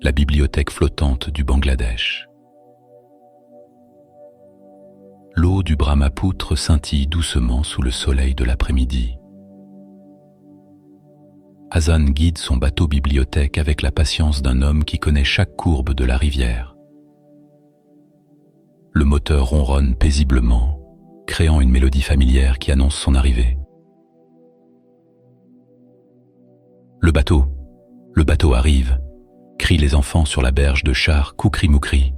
la bibliothèque flottante du Bangladesh. L'eau du Brahmapoutre scintille doucement sous le soleil de l'après-midi. Hasan guide son bateau bibliothèque avec la patience d'un homme qui connaît chaque courbe de la rivière. Le moteur ronronne paisiblement, créant une mélodie familière qui annonce son arrivée. Le bateau arrive, crient les enfants sur la berge de char Koukri-Moukri.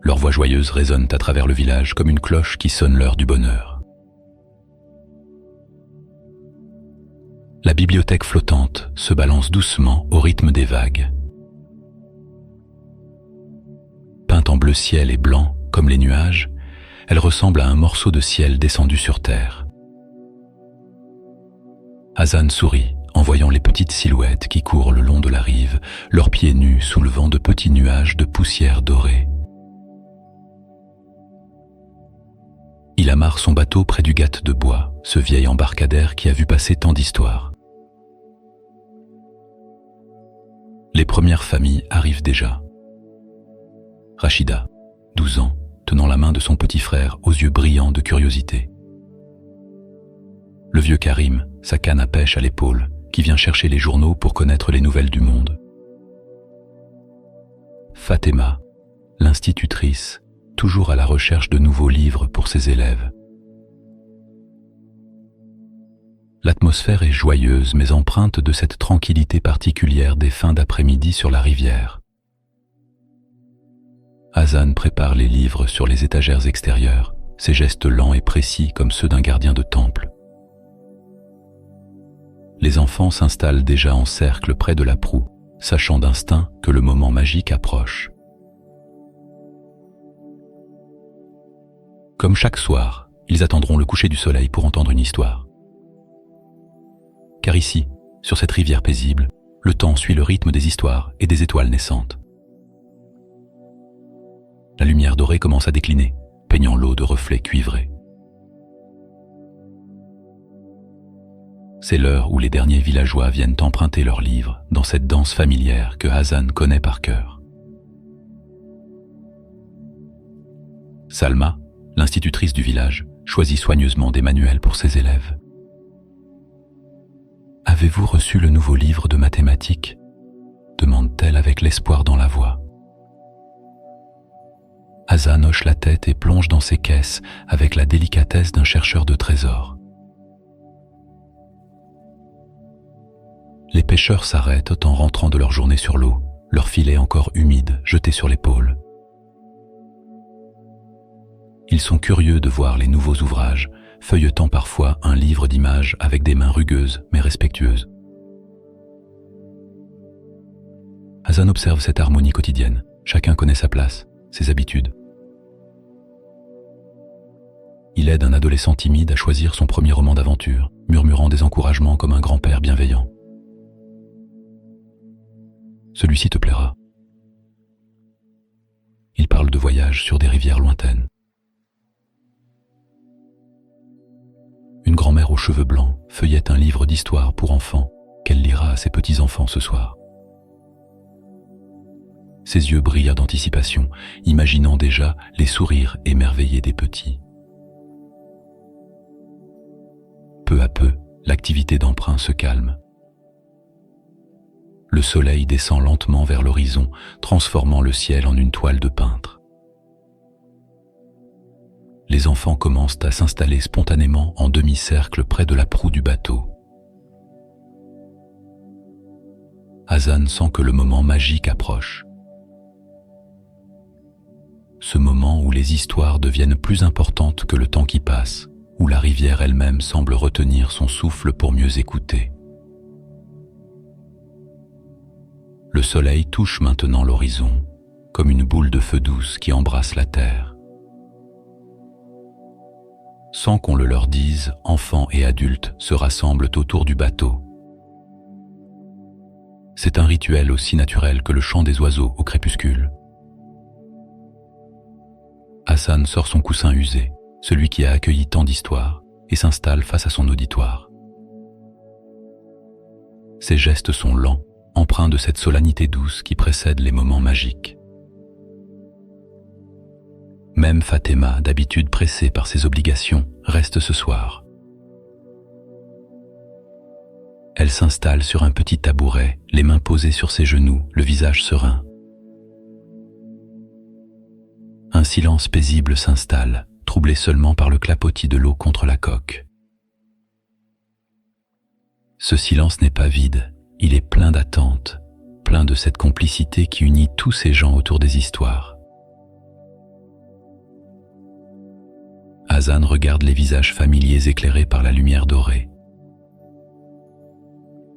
Leurs voix joyeuses résonnent à travers le village comme une cloche qui sonne l'heure du bonheur. La bibliothèque flottante se balance doucement au rythme des vagues. Peinte en bleu ciel et blanc comme les nuages, elle ressemble à un morceau de ciel descendu sur terre. Hasan sourit en voyant les petites silhouettes qui courent le long de la rive, leurs pieds nus soulevant de petits nuages de poussière dorée. Il amarre son bateau près du ghat de bois, ce vieil embarcadère qui a vu passer tant d'histoires. Les premières familles arrivent déjà. Rachida, 12 ans, tenant la main de son petit frère aux yeux brillants de curiosité. Le vieux Karim, sa canne à pêche à l'épaule, qui vient chercher les journaux pour connaître les nouvelles du monde. Fatima, l'institutrice, toujours à la recherche de nouveaux livres pour ses élèves. L'atmosphère est joyeuse mais empreinte de cette tranquillité particulière des fins d'après-midi sur la rivière. Hasan prépare les livres sur les étagères extérieures, ses gestes lents et précis comme ceux d'un gardien de temple. Les enfants s'installent déjà en cercle près de la proue, sachant d'instinct que le moment magique approche. Comme chaque soir, ils attendront le coucher du soleil pour entendre une histoire. Car ici, sur cette rivière paisible, le temps suit le rythme des histoires et des étoiles naissantes. La lumière dorée commence à décliner, peignant l'eau de reflets cuivrés. C'est l'heure où les derniers villageois viennent emprunter leurs livres dans cette danse familière que Hasan connaît par cœur. Salma, l'institutrice du village, choisit soigneusement des manuels pour ses élèves. « Avez-vous reçu le nouveau livre de mathématiques ?» demande-t-elle avec l'espoir dans la voix. Hasan hoche la tête et plonge dans ses caisses avec la délicatesse d'un chercheur de trésors. Les pêcheurs s'arrêtent en rentrant de leur journée sur l'eau, leurs filets encore humides jetés sur l'épaule. Ils sont curieux de voir les nouveaux ouvrages, feuilletant parfois un livre d'images avec des mains rugueuses mais respectueuses. Hasan observe cette harmonie quotidienne. Chacun connaît sa place, ses habitudes. Il aide un adolescent timide à choisir son premier roman d'aventure, murmurant des encouragements comme un grand-père bienveillant. Celui-ci te plaira. Il parle de voyages sur des rivières lointaines. Une grand-mère aux cheveux blancs feuillette un livre d'histoire pour enfants qu'elle lira à ses petits-enfants ce soir. Ses yeux brillent d'anticipation, imaginant déjà les sourires émerveillés des petits. Peu à peu, l'activité d'emprunt se calme. Le soleil descend lentement vers l'horizon, transformant le ciel en une toile de peintre. Les enfants commencent à s'installer spontanément en demi-cercle près de la proue du bateau. Hasan sent que le moment magique approche. Ce moment où les histoires deviennent plus importantes que le temps qui passe, où la rivière elle-même semble retenir son souffle pour mieux écouter. Le soleil touche maintenant l'horizon, comme une boule de feu douce qui embrasse la terre. Sans qu'on le leur dise, enfants et adultes se rassemblent autour du bateau. C'est un rituel aussi naturel que le chant des oiseaux au crépuscule. Hasan sort son coussin usé, celui qui a accueilli tant d'histoires, et s'installe face à son auditoire. Ses gestes sont lents, empreint de cette solennité douce qui précède les moments magiques. Même Fatima, d'habitude pressée par ses obligations, reste ce soir. Elle s'installe sur un petit tabouret, les mains posées sur ses genoux, le visage serein. Un silence paisible s'installe, troublé seulement par le clapotis de l'eau contre la coque. Ce silence n'est pas vide, il est plein d'attente, plein de cette complicité qui unit tous ces gens autour des histoires. Hassan regarde les visages familiers éclairés par la lumière dorée.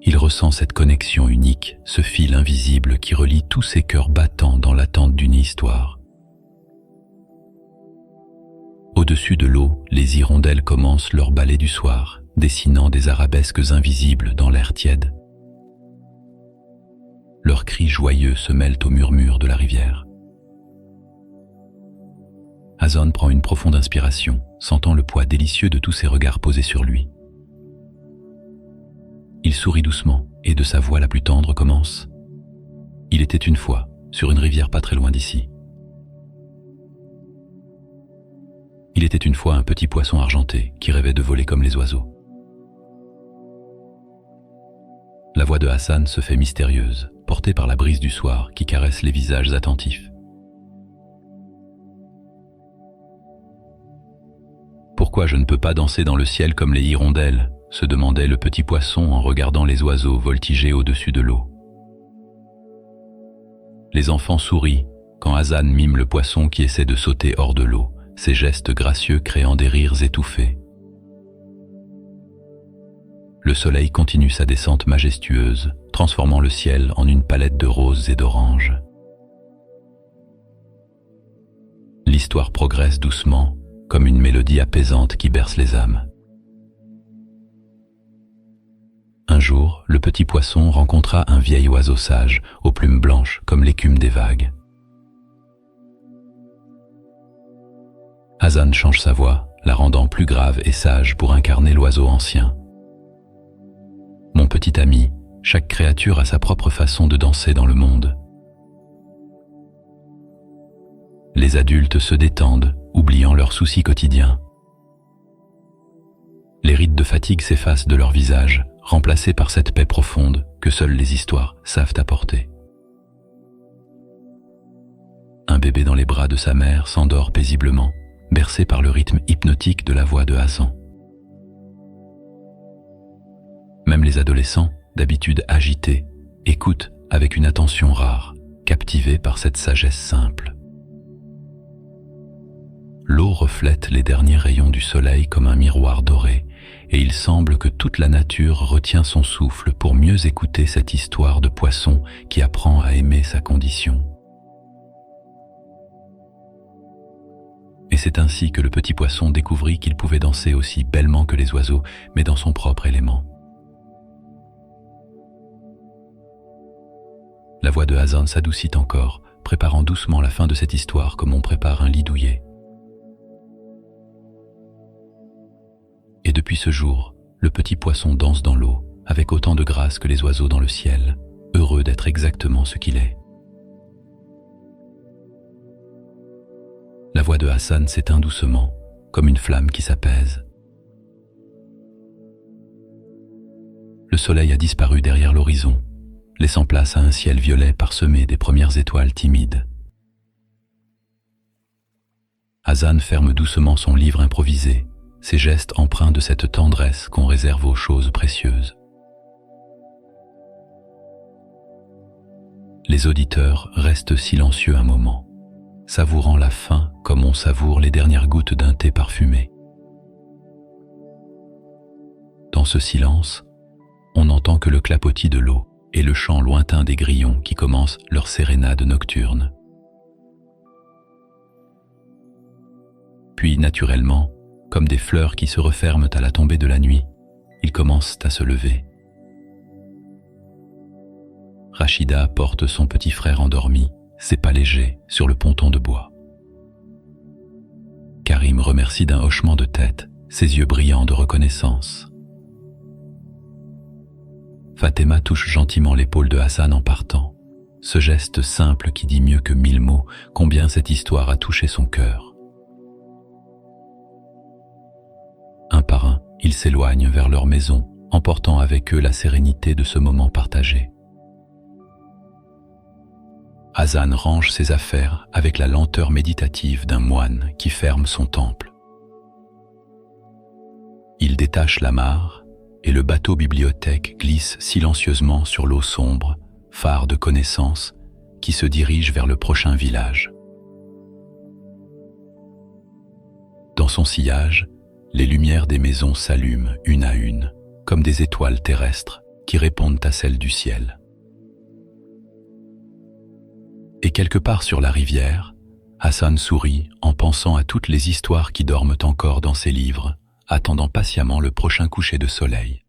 Il ressent cette connexion unique, ce fil invisible qui relie tous ces cœurs battants dans l'attente d'une histoire. Au-dessus de l'eau, les hirondelles commencent leur ballet du soir, dessinant des arabesques invisibles dans l'air tiède. Leurs cris joyeux se mêlent au murmure de la rivière. Hassan prend une profonde inspiration, sentant le poids délicieux de tous ces regards posés sur lui. Il sourit doucement et de sa voix la plus tendre commence. Il était une fois, sur une rivière pas très loin d'ici. Il était une fois un petit poisson argenté qui rêvait de voler comme les oiseaux. La voix de Hassan se fait mystérieuse, portée par la brise du soir qui caresse les visages attentifs. Pourquoi je ne peux pas danser dans le ciel comme les hirondelles ? Se demandait le petit poisson en regardant les oiseaux voltiger au-dessus de l'eau. Les enfants sourient quand Hassan mime le poisson qui essaie de sauter hors de l'eau, ses gestes gracieux créant des rires étouffés. Le soleil continue sa descente majestueuse, transformant le ciel en une palette de roses et d'oranges. L'histoire progresse doucement, comme une mélodie apaisante qui berce les âmes. Un jour, le petit poisson rencontra un vieil oiseau sage, aux plumes blanches comme l'écume des vagues. Hassan change sa voix, la rendant plus grave et sage pour incarner l'oiseau ancien. Mon petit ami, chaque créature a sa propre façon de danser dans le monde. Les adultes se détendent, oubliant leurs soucis quotidiens. Les rides de fatigue s'effacent de leur visage, remplacés par cette paix profonde que seules les histoires savent apporter. Un bébé dans les bras de sa mère s'endort paisiblement, bercé par le rythme hypnotique de la voix de Hassan. Même les adolescents, d'habitude agités, écoutent avec une attention rare, captivés par cette sagesse simple. L'eau reflète les derniers rayons du soleil comme un miroir doré, et il semble que toute la nature retient son souffle pour mieux écouter cette histoire de poisson qui apprend à aimer sa condition. Et c'est ainsi que le petit poisson découvrit qu'il pouvait danser aussi bellement que les oiseaux, mais dans son propre élément. La voix de Hassan s'adoucit encore, préparant doucement la fin de cette histoire comme on prépare un lit douillet. Et depuis ce jour, le petit poisson danse dans l'eau, avec autant de grâce que les oiseaux dans le ciel, heureux d'être exactement ce qu'il est. La voix de Hassan s'éteint doucement, comme une flamme qui s'apaise. Le soleil a disparu derrière l'horizon, laissant place à un ciel violet parsemé des premières étoiles timides. Hassan ferme doucement son livre improvisé, ses gestes empreints de cette tendresse qu'on réserve aux choses précieuses. Les auditeurs restent silencieux un moment, savourant la fin comme on savoure les dernières gouttes d'un thé parfumé. Dans ce silence, on n'entend que le clapotis de l'eau et le chant lointain des grillons qui commencent leur sérénade nocturne. Puis, naturellement, comme des fleurs qui se referment à la tombée de la nuit, ils commencent à se lever. Rachida porte son petit frère endormi, ses pas légers, sur le ponton de bois. Karim remercie d'un hochement de tête, ses yeux brillants de reconnaissance. Fatima touche gentiment l'épaule de Hassan en partant. Ce geste simple qui dit mieux que 1000 mots combien cette histoire a touché son cœur. Un par un, ils s'éloignent vers leur maison, emportant avec eux la sérénité de ce moment partagé. Hassan range ses affaires avec la lenteur méditative d'un moine qui ferme son temple. Il détache l'amarre et le bateau bibliothèque glisse silencieusement sur l'eau sombre, phare de connaissances qui se dirige vers le prochain village. Dans son sillage, les lumières des maisons s'allument une à une, comme des étoiles terrestres qui répondent à celles du ciel. Et quelque part sur la rivière, Hassan sourit en pensant à toutes les histoires qui dorment encore dans ses livres, attendant patiemment le prochain coucher de soleil.